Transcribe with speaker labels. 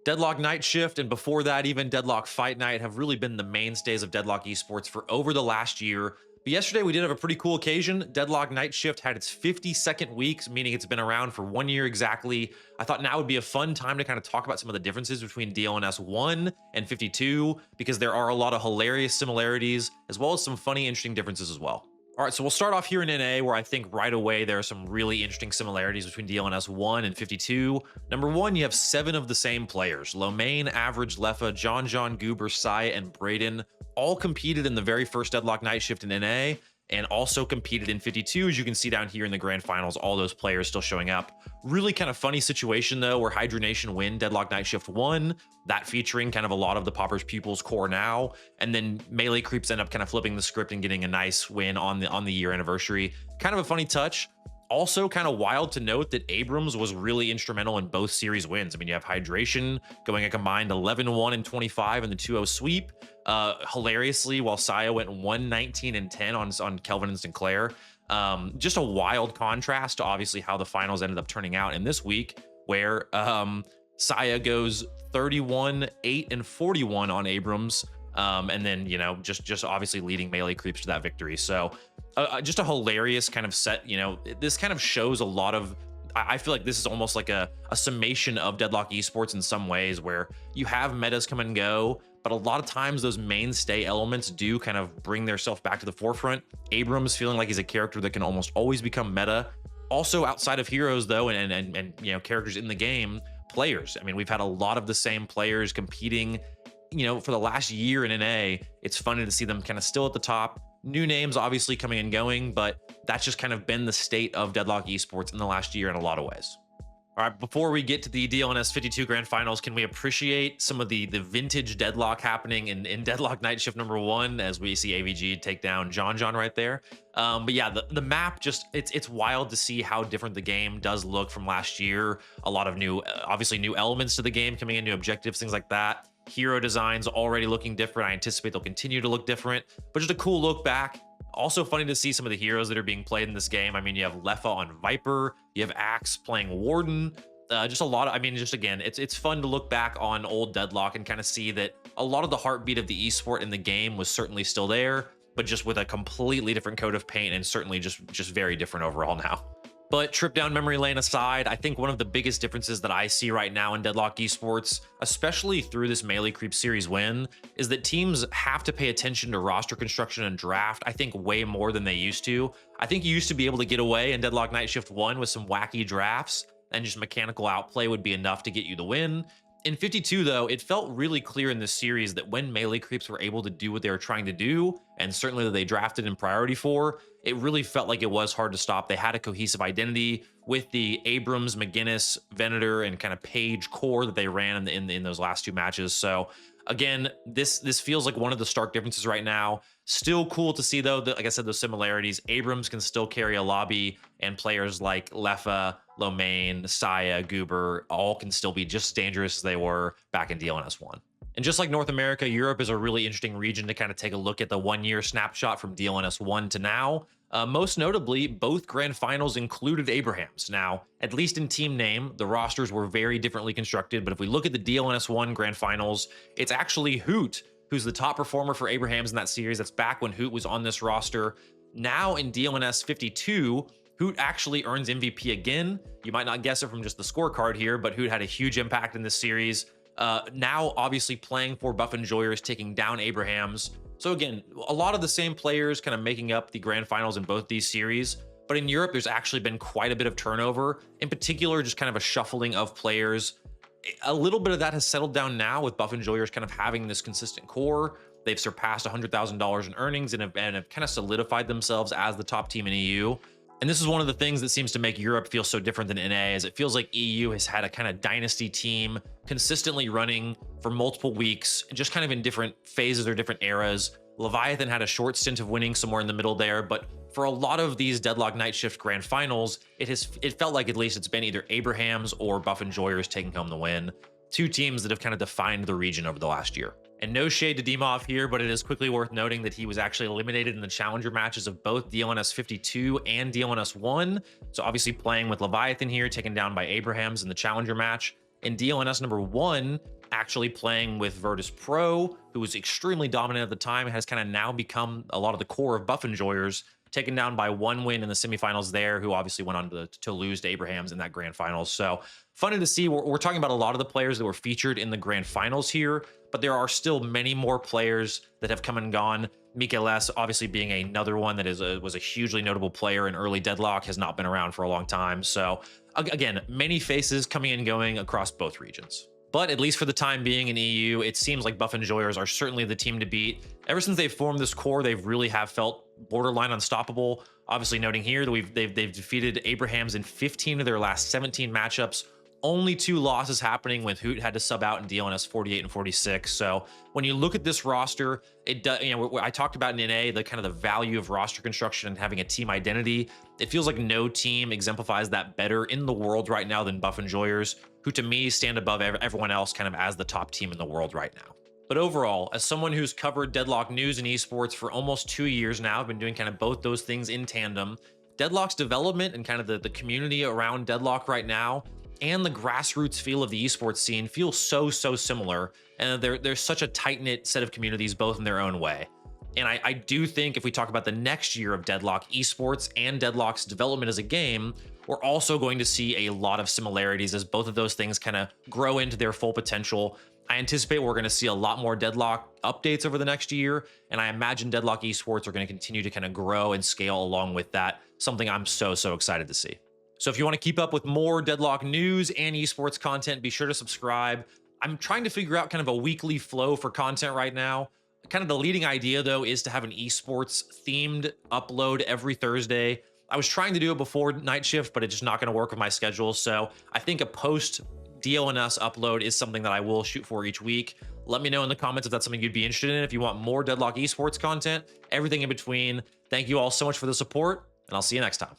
Speaker 1: Deadlock Night Shift, and before that, even Deadlock Fight Night have really been the mainstays of Deadlock Esports for over the last year. But yesterday, we did have a pretty cool occasion. Deadlock Night Shift had its 52nd week, meaning it's been around for 1 year exactly. I thought now would be a fun time to kind of talk about some of the differences between DLNS 1 and 52, because there are a lot of hilarious similarities, as well as some funny, interesting differences as well. All right, so we'll start off here in NA, where I think right away there are some really interesting similarities between DLNS 1 and 52. Number one, you have 7 of the same players. Lomain, Average, Leffa, John, Goober, Sai, and Brayden all competed in the very first Deadlock Night Shift in NA, and also competed in 52, as you can see down here in the grand finals, all those players still showing up. Really kind of funny situation though, where Hydra Nation win Deadlock Night Shift 1, that featuring kind of a lot of the Poppers Pupils core now, and then Melee Creeps end up kind of flipping the script and getting a nice win on the year anniversary. Kind of a funny touch. Also kind of wild to note that Abrams was really instrumental in both series wins. I mean, you have Hydration going a combined 11-1 and 25 in the 2-0 sweep. Hilariously, while Saya went 1-19 and 10 on Kelvin and Sinclair. Just a wild contrast to obviously how the finals ended up turning out in this week, where Saya goes 31, 8, and 41 on Abrams. And then, you know, just obviously leading Melee Creeps to that victory. So just a hilarious kind of set. You know, this kind of shows a lot of, I feel like this is almost like a summation of Deadlock Esports in some ways, where you have metas come and go, but a lot of times those mainstay elements do kind of bring themselves back to the forefront. Abrams feeling like he's a character that can almost always become meta. Also outside of heroes though, and you know, characters in the game, players. I mean, we've had a lot of the same players competing, you know, for the last year in NA. It's funny to see them kind of still at the top. New names obviously coming and going, but that's just kind of been the state of Deadlock Esports in the last year in a lot of ways. All right, before we get to the DLNS 52 grand finals, can we appreciate some of the vintage Deadlock happening in Deadlock Night Shift number 1, as we see AVG take down John right there. But yeah, the map, just it's wild to see how different the game does look from last year. A lot of new, obviously new elements to the game coming in, new objectives, things like that. Hero designs already looking different. I anticipate they'll continue to look different, but just a cool look back. Also funny to see some of the heroes that are being played in this game. I mean, you have Leffa on Viper, you have Axe playing Warden. Just a lot of, I mean, just again, it's fun to look back on old Deadlock and kind of see that a lot of the heartbeat of the esport in the game was certainly still there, but just with a completely different coat of paint, and certainly just very different overall now. But trip down memory lane aside, I think one of the biggest differences that I see right now in Deadlock Esports, especially through this Melee Creep series win, is that teams have to pay attention to roster construction and draft, I think, way more than they used to. I think you used to be able to get away in Deadlock Night Shift 1 with some wacky drafts, and just mechanical outplay would be enough to get you the win. In 52, though, it felt really clear in this series that when Melee Creeps were able to do what they were trying to do, and certainly that they drafted in priority for, it really felt like it was hard to stop. They had a cohesive identity with the Abrams, McGinnis, Venator, and kind of Page core that they ran in those last 2 matches. So again, this feels like one of the stark differences right now. Still cool to see though, that, like I said, those similarities. Abrams can still carry a lobby, and players like Leffa, Lomain, Saya, Goober, all can still be just as dangerous as they were back in DLNS 1. And just like North America, Europe is a really interesting region to kind of take a look at the 1-year snapshot from DLNS 1 to now. Most notably, both grand finals included Abrahams. Now, at least in team name, the rosters were very differently constructed, but if we look at the DLNS 1 grand finals, it's actually Hoot who's the top performer for Abrahams in that series. That's back when Hoot was on this roster. Now in DLNS 52, Hoot actually earns MVP again. You might not guess it from just the scorecard here, but Hoot had a huge impact in this series. Now obviously playing for Buff Enjoyers, taking down Abrahams. So again, a lot of the same players kind of making up the grand finals in both these series. But in Europe, there's actually been quite a bit of turnover. In particular, just kind of a shuffling of players. A little bit of that has settled down now, with Buff Enjoyers kind of having this consistent core. They've surpassed $100,000 in earnings and have kind of solidified themselves as the top team in EU. And this is one of the things that seems to make Europe feel so different than NA, as it feels like EU has had a kind of dynasty team consistently running for multiple weeks, just kind of in different phases or different eras. Leviathan had a short stint of winning somewhere in the middle there, but for a lot of these Deadlock Night Shift grand finals, it felt like at least it's been either Abrahams or Buff Enjoyers taking home the win. 2 teams that have kind of defined the region over the last year. And no shade to Dimov here, but it is quickly worth noting that he was actually eliminated in the challenger matches of both DLNS 52 and DLNS 1. So obviously playing with Leviathan here, taken down by Abrahams in the challenger match. In DLNS number 1, actually playing with Virtus Pro, who was extremely dominant at the time, has kind of now become a lot of the core of Buff Enjoyers, taken down by one win in the semifinals there, who obviously went on to lose to Abrahams in that grand finals. So funny to see. We're talking about a lot of the players that were featured in the grand finals here, but there are still many more players that have come and gone. Mikael S obviously being another one that was a hugely notable player in early Deadlock, has not been around for a long time. So again, many faces coming and going across both regions. But at least for the time being in EU, it seems like Buff Enjoyers are certainly the team to beat. Ever since they've formed this core, they've really have felt borderline unstoppable. Obviously noting here that they've defeated Abrahams in 15 of their last 17 matchups. Only 2 losses happening with Hoot had to sub out in DLNS 48 and 46. So when you look at this roster, it does, you know, I talked about in NA, the kind of the value of roster construction and having a team identity. It feels like no team exemplifies that better in the world right now than Buff Enjoyers, who to me stand above everyone else kind of as the top team in the world right now. But overall, as someone who's covered Deadlock news and esports for almost 2 years now, I've been doing kind of both those things in tandem. Deadlock's development and kind of the community around Deadlock right now, and the grassroots feel of the esports scene feels so similar, and there's such a tight-knit set of communities both in their own way. And I do think if we talk about the next year of Deadlock Esports and Deadlock's development as a game, we're also going to see a lot of similarities as both of those things kind of grow into their full potential. I anticipate we're going to see a lot more Deadlock updates over the next year, and I imagine Deadlock Esports are going to continue to kind of grow and scale along with that, something I'm so excited to see. So if you want to keep up with more Deadlock news and esports content, be sure to subscribe. I'm trying to figure out kind of a weekly flow for content right now. Kind of the leading idea, though, is to have an esports themed upload every Thursday. I was trying to do it before night shift, but it's just not going to work with my schedule. So I think a post DLNS upload is something that I will shoot for each week. Let me know in the comments if that's something you'd be interested in. If you want more Deadlock esports content, everything in between. Thank you all so much for the support, and I'll see you next time.